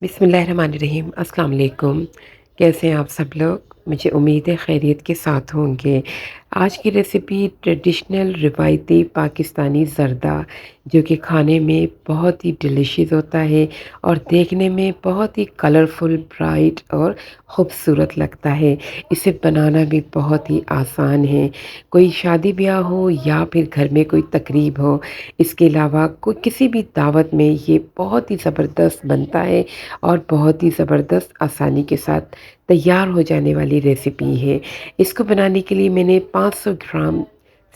बिस्मिल्लाहिर्रहमानिर्रहीम अस्सलाम वालेकुम। कैसे हैं आप सब लोग? मुझे उम्मीद है खैरियत के साथ होंगे। आज की रेसिपी ट्रेडिशनल रिवायती पाकिस्तानी ज़र्दा जो कि खाने में बहुत ही डिलीशियस होता है और देखने में बहुत ही कलरफुल, ब्राइट और ख़ूबसूरत लगता है। इसे बनाना भी बहुत ही आसान है। कोई शादी-ब्याह हो या फिर घर में कोई तकरीब हो, इसके अलावा कोई किसी भी दावत में ये बहुत ही ज़बरदस्त बनता है और बहुत ही ज़बरदस्त आसानी के साथ तैयार हो जाने वाली रेसिपी है। इसको बनाने के लिए मैंने 500 ग्राम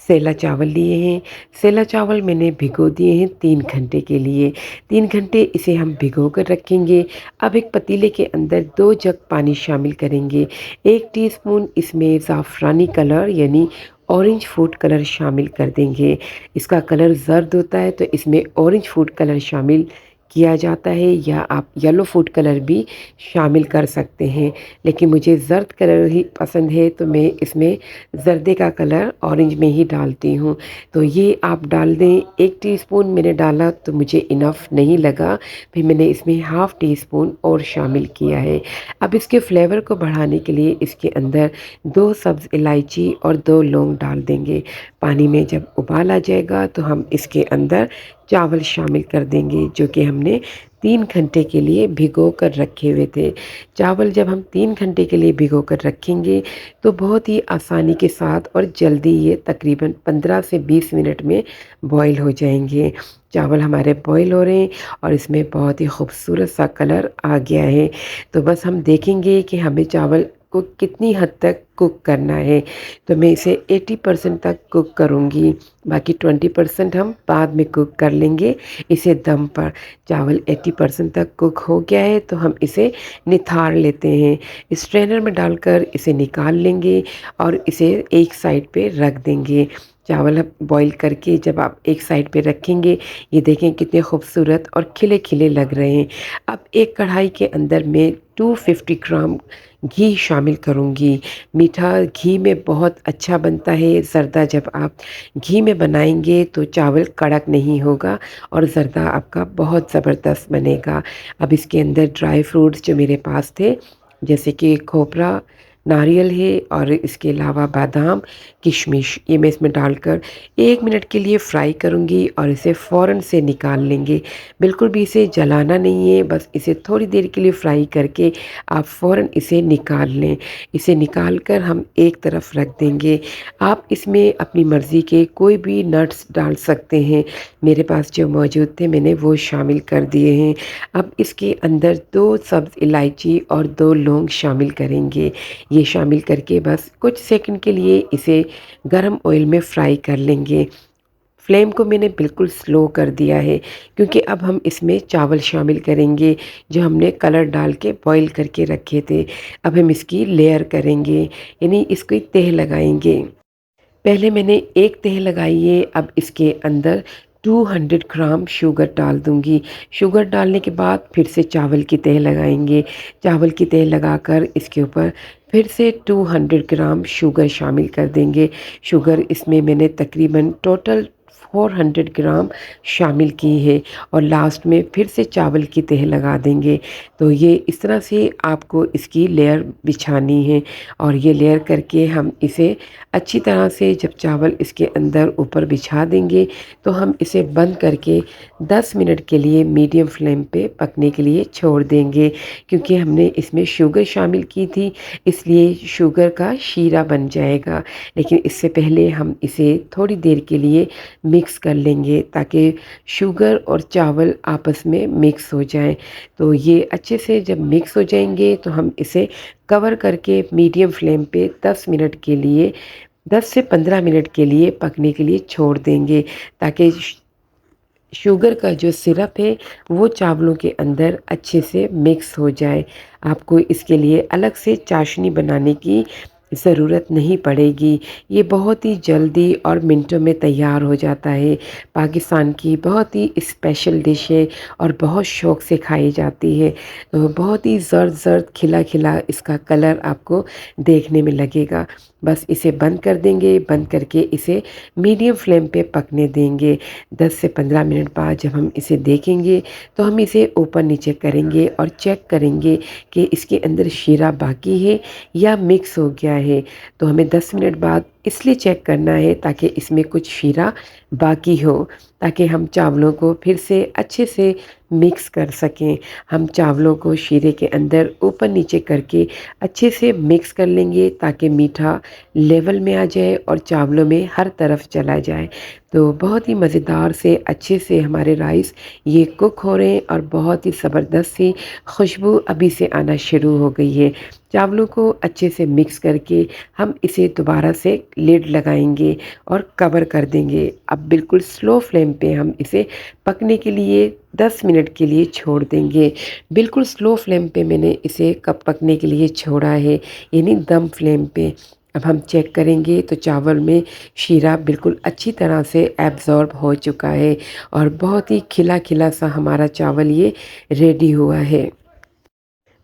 सेला चावल लिए हैं। सेला चावल मैंने भिगो दिए हैं 3 घंटे के लिए। 3 घंटे इसे हम भिगो कर रखेंगे। अब एक पतीले के अंदर 2 जग पानी शामिल करेंगे। 1 टीस्पून इसमें ज़ाफ़रानी कलर यानी ऑरेंज फूड कलर शामिल कर देंगे। इसका कलर ज़र्द होता है तो इसमें ऑरेंज फूड कलर शामिल किया जाता है या आप येलो फूड कलर भी शामिल कर सकते हैं। लेकिन मुझे ज़र्द कलर ही पसंद है तो मैं इसमें ज़र्दे का कलर ऑरेंज में ही डालती हूँ। तो ये आप डाल दें। 1 टीस्पून मैंने डाला तो मुझे इनफ नहीं लगा, फिर मैंने इसमें हाफ़ टी स्पून और शामिल किया है। अब इसके फ्लेवर को बढ़ाने के लिए इसके अंदर 2 सब्ज़ इलायची और 2 लौंग डाल देंगे। पानी में जब उबाल आ जाएगा तो हम इसके अंदर चावल शामिल कर देंगे जो कि हमने 3 घंटे के लिए भिगो कर रखे हुए थे। चावल जब हम 3 घंटे के लिए भिगो कर रखेंगे तो बहुत ही आसानी के साथ और जल्दी ये तकरीबन 15 से 20 मिनट में बॉयल हो जाएंगे। चावल हमारे बॉयल हो रहे हैं और इसमें बहुत ही खूबसूरत सा कलर आ गया है। तो बस हम देखेंगे कि हमें चावल को कितनी हद तक कुक करना है। तो मैं इसे 80% तक कुक करूँगी, बाकी 20% हम बाद में कुक कर लेंगे इसे दम पर। चावल 80% तक कुक हो गया है तो हम इसे निथार लेते हैं। स्ट्रेनर में डालकर इसे निकाल लेंगे और इसे एक साइड पे रख देंगे। चावल अब बॉईल करके जब आप एक साइड पे रखेंगे, ये देखें कितने खूबसूरत और खिले-खिले लग रहे हैं। अब एक कढ़ाई के अंदर मैं 250 ग्राम घी शामिल करूँगी। मीठा घी में बहुत अच्छा बनता है ज़र्दा। जब आप घी में बनाएंगे तो चावल कड़क नहीं होगा और ज़र्दा आपका बहुत ज़बरदस्त बनेगा। अब इसके अंदर ड्राई फ्रूट्स जो मेरे पास थे जैसे कि खोपरा, नारियल है और इसके अलावा बादाम, किशमिश, ये मैं इसमें डालकर 1 मिनट के लिए फ्राई करूँगी और इसे फ़ौरन से निकाल लेंगे। बिल्कुल भी इसे जलाना नहीं है, बस इसे थोड़ी देर के लिए फ्राई करके आप फ़ौरन इसे निकाल लें। इसे निकाल कर हम एक तरफ रख देंगे। आप इसमें अपनी मर्ज़ी के कोई भी नट्स डाल सकते हैं। मेरे पास जो मौजूद थे मैंने वो शामिल कर दिए हैं। अब इसके अंदर 2 सब्ज़ इलायची और 2 लौंग शामिल करेंगे। ये शामिल करके बस कुछ सेकंड के लिए इसे गरम ऑयल में फ्राई कर लेंगे। फ्लेम को मैंने बिल्कुल स्लो कर दिया है क्योंकि अब हम इसमें चावल शामिल करेंगे जो हमने कलर डाल के बॉईल करके रखे थे। अब हम इसकी लेयर करेंगे यानी इसकी तह लगाएंगे। पहले मैंने एक तह लगाई है। अब इसके अंदर 200 ग्राम शुगर डाल दूंगी। शुगर डालने के बाद फिर से चावल की तह लगाएंगे। चावल की तह लगाकर इसके ऊपर फिर से 200 ग्राम शुगर शामिल कर देंगे। शुगर इसमें मैंने तकरीबन टोटल 400 ग्राम शामिल की है और लास्ट में फिर से चावल की तह लगा देंगे। तो ये इस तरह से आपको इसकी लेयर बिछानी है और ये लेयर करके हम इसे अच्छी तरह से जब चावल इसके अंदर ऊपर बिछा देंगे तो हम इसे बंद करके 10 मिनट के लिए मीडियम फ्लेम पे पकने के लिए छोड़ देंगे। क्योंकि हमने इसमें शुगर शामिल की थी इसलिए शुगर का शीरा बन जाएगा। लेकिन इससे पहले हम इसे थोड़ी देर के लिए मिक्स कर लेंगे ताकि शुगर और चावल आपस में मिक्स हो जाएं। तो ये अच्छे से जब मिक्स हो जाएंगे तो हम इसे कवर करके मीडियम फ्लेम पे 10 मिनट के लिए 10 से 15 मिनट के लिए पकने के लिए छोड़ देंगे ताकि शुगर का जो सिरप है वो चावलों के अंदर अच्छे से मिक्स हो जाए। आपको इसके लिए अलग से चाशनी बनाने की ज़रूरत नहीं पड़ेगी। ये बहुत ही जल्दी और मिनटों में तैयार हो जाता है। पाकिस्तान की बहुत ही स्पेशल डिश है और बहुत शौक़ से खाई जाती है। तो बहुत ही ज़र्द ज़र्द खिला खिला इसका कलर आपको देखने में लगेगा। बस इसे बंद कर देंगे। बंद करके इसे मीडियम फ्लेम पे पकने देंगे। 10 से 15 मिनट बाद जब हम इसे देखेंगे तो हम इसे ऊपर नीचे करेंगे और चेक करेंगे कि इसके अंदर शीरा बाकी है या मिक्स हो गया है। तो हमें 10 मिनट बाद इसलिए चेक करना है ताकि इसमें कुछ शीरा बाकी हो, ताकि हम चावलों को फिर से अच्छे से मिक्स कर सकें। हम चावलों को शीरे के अंदर ऊपर नीचे करके अच्छे से मिक्स कर लेंगे ताकि मीठा लेवल में आ जाए और चावलों में हर तरफ चला जाए। तो बहुत ही मज़ेदार से अच्छे से हमारे राइस ये कुक हो रहे हैं और बहुत ही ज़बरदस्त सी खुशबू अभी से आना शुरू हो गई है। चावलों को अच्छे से मिक्स करके हम इसे दोबारा से लिड लगाएंगे और कवर कर देंगे। अब बिल्कुल स्लो फ्लेम पे हम इसे पकने के लिए 10 मिनट के लिए छोड़ देंगे। बिल्कुल स्लो फ्लेम पे मैंने इसे कब पकने के लिए छोड़ा है, यानी दम फ्लेम पे। अब हम चेक करेंगे तो चावल में शीरा बिल्कुल अच्छी तरह से एब्ज़ॉर्ब हो चुका है और बहुत ही खिला-खिला सा हमारा चावल ये रेडी हुआ है।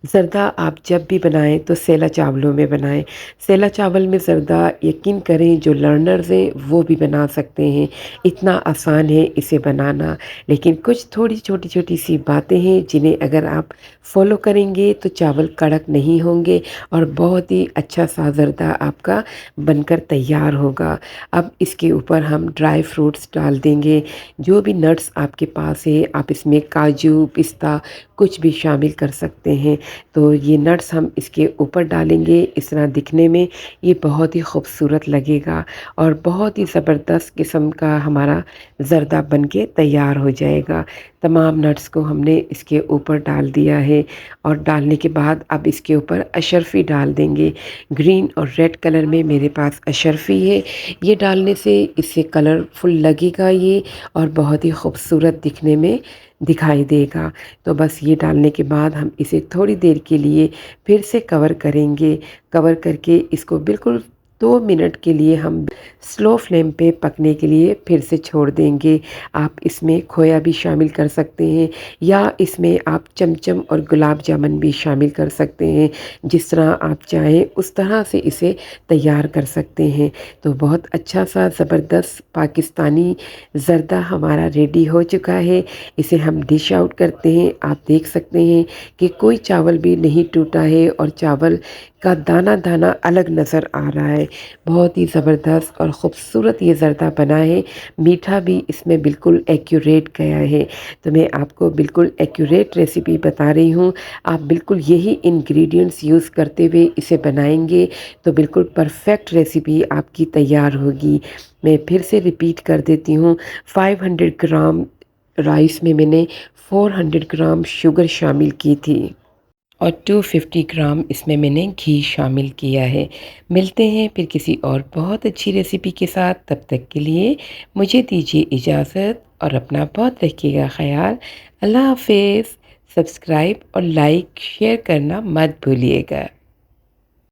ज़र्दा आप जब भी बनाएँ तो सेला चावलों में बनाएँ। सेला चावल में ज़र्दा यकीन करें जो लर्नर्स हैं वो भी बना सकते हैं। इतना आसान है इसे बनाना। लेकिन कुछ थोड़ी छोटी-छोटी सी बातें हैं जिन्हें अगर आप फ़ॉलो करेंगे तो चावल कड़क नहीं होंगे और बहुत ही अच्छा-सा ज़र्दा आपका बनकर तैयार होगा। अब इसके ऊपर हम ड्राई फ्रूट्स डाल देंगे। जो भी नट्स आपके पास है आप इसमें काजू, पिस्ता कुछ भी शामिल कर सकते हैं। तो ये नट्स हम इसके ऊपर डालेंगे। इस तरह दिखने में ये बहुत ही खूबसूरत लगेगा और बहुत ही ज़बरदस्त किस्म का हमारा ज़र्दा बन के तैयार हो जाएगा। तमाम नट्स को हमने इसके ऊपर डाल दिया है और डालने के बाद अब इसके ऊपर अशरफ़ी डाल देंगे। ग्रीन और रेड कलर में मेरे पास अशरफ़ी है। ये डालने से इससे कलरफुल लगेगा ये और बहुत ही खूबसूरत दिखने में दिखाई देगा। तो बस ये डालने के बाद हम इसे थोड़ी देर के लिए फिर से कवर करेंगे। कवर करके इसको बिल्कुल 2 मिनट के लिए हम स्लो फ्लेम पे पकने के लिए फिर से छोड़ देंगे। आप इसमें खोया भी शामिल कर सकते हैं या इसमें आप चमचम और गुलाब जामुन भी शामिल कर सकते हैं। जिस तरह आप चाहें उस तरह से इसे तैयार कर सकते हैं। तो बहुत अच्छा सा ज़बरदस्त पाकिस्तानी ज़र्दा हमारा रेडी हो चुका है। इसे हम डिश आउट करते हैं। आप देख सकते हैं कि कोई चावल भी नहीं टूटा है और चावल का दाना-दाना अलग नज़र आ रहा है। बहुत ही ज़बरदस्त और ख़ूबसूरत ये ज़र्दा बना है। मीठा भी इसमें बिल्कुल एक्यूरेट गया है। तो मैं आपको बिल्कुल एक्यूरेट रेसिपी बता रही हूँ। आप बिल्कुल यही इंग्रेडिएंट्स यूज़ करते हुए इसे बनाएँगे तो बिल्कुल परफ़ेक्ट रेसिपी आपकी तैयार होगी। मैं फिर से रिपीट कर देती हूँ, 500 ग्राम राइस में मैंने 400 ग्राम शुगर शामिल की थी और 250 ग्राम इसमें मैंने घी शामिल किया है। मिलते हैं फिर किसी और बहुत अच्छी रेसिपी के साथ। तब तक के लिए मुझे दीजिए इजाज़त और अपना बहुत रखिएगा ख़याल। अल्लाह हाफ़िज़। सब्सक्राइब और लाइक शेयर करना मत भूलिएगा।